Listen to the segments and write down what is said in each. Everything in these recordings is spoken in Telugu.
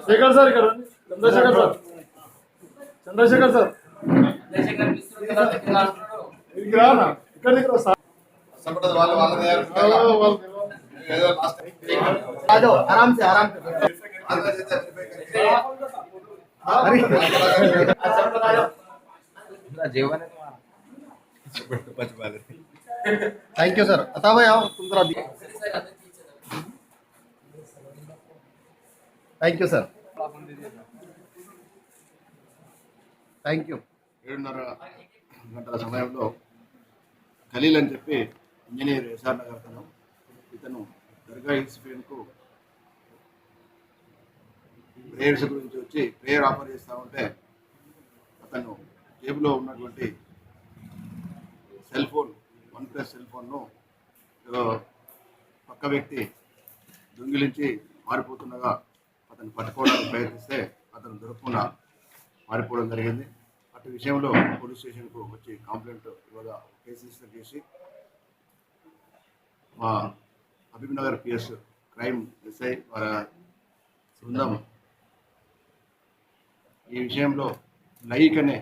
శేఖర్ సార్ ఇక్కడ చంద్రశేఖర్ సార్ చంద్రశేఖర్ సార్ ఇక్కడ దగ్గర సార్ आराम से जीवन थैंक यू सर आता भाई आओ तुम जरा thank you sir thank you 7:30 గంటల సమయంలో ఖలీల్ అని చెప్పి ఇంజనీర్ ఎస్ఆర్ నగర్ అతను ఇతను దర్గా ఇన్సిడెంట్కు ప్రేయర్స్ గురించి వచ్చి ప్రేయర్ ఆఫర్ చేస్తూ ఉంటే అతను జేబులో ఉన్నటువంటి సెల్ ఫోన్ OnePlus సెల్ ఫోన్ను పక్క వ్యక్తి దొంగిలించి మారిపోతుండగా అతను పట్టుకోవడానికి ప్రయత్నిస్తే అతను దొరకకుండా మారిపోవడం జరిగింది. అటు విషయంలో పోలీస్ స్టేషన్కు వచ్చి కంప్లైంట్ ఇవ్వగా కేసు రిజిస్టర్ చేసి మా హబీబ్నగర్ పిఎస్ క్రైమ్ ఎస్ఐ వారి బృందం ఈ విషయంలో లైక్ అనే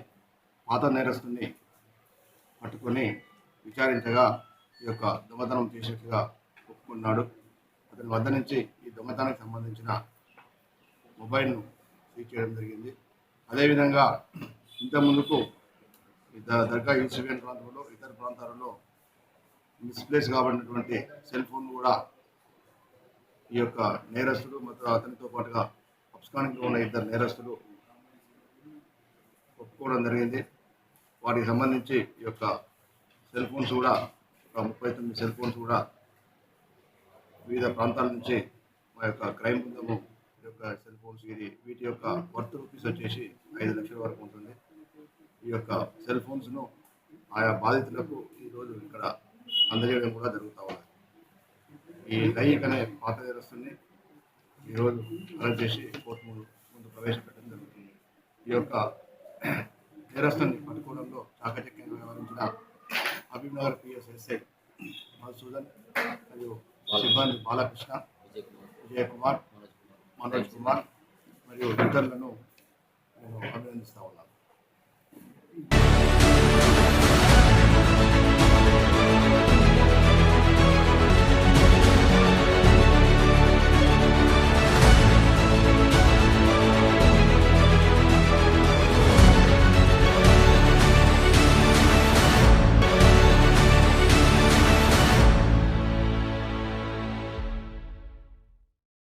పాత నేరస్తుని పట్టుకొని విచారించగా ఈ యొక్క దొంగతనం చేసినట్టుగా ఒప్పుకున్నాడు. అతని వద్ద నుంచి ఈ దొంగతనానికి సంబంధించిన మొబైల్ను సీజ్ చేయడం జరిగింది. అదేవిధంగా ఇంతకుముందుకు దర్గా ఈస్టర్న్ ప్రాంతంలో ఇతర ప్రాంతాలలో మిస్ప్లేస్ కాబడినటువంటి సెల్ ఫోన్ కూడా ఈ యొక్క నేరస్తుడు మరియు అతనితో పాటుగా అబ్స్కానింగ్లో ఉన్న ఇద్దరు నేరస్తులు ఒప్పుకోవడం జరిగింది. వాటికి సంబంధించి ఈ యొక్క సెల్ ఫోన్స్ కూడా ఒక 39 సెల్ ఫోన్స్ కూడా వివిధ ప్రాంతాల నుంచి మా యొక్క క్రైమ్ బృందము ఈ యొక్క సెల్ ఫోన్స్ వీటి యొక్క వర్త్ రూపీస్ వచ్చేసి 5 లక్షల వరకు ఉంటుంది. ఈ యొక్క సెల్ ఫోన్స్ను ఆయా బాధితులకు ఈరోజు ఇక్కడ అందజేయడం కూడా జరుగుతూ ఉంది. ఈ లైక్ అనే పాత నేరస్తుని ఈరోజు అరెస్ట్ చేసి కోర్టు ముందు ప్రవేశపెట్టడం జరుగుతుంది. ఈ యొక్క నేరస్తుని పట్టుకోవడంలో చాకచక్యంగా వ్యవహరించిన హబీబ్నగర్ పిఎస్ ఎస్ఐ మధుసూదన్ మరియు సిబ్బంది బాలకృష్ణ, విజయ్ కుమార్, మనోజ్ కుమార్ మరియు ఇతరులను నేను అభినందిస్తా ఉన్నాను.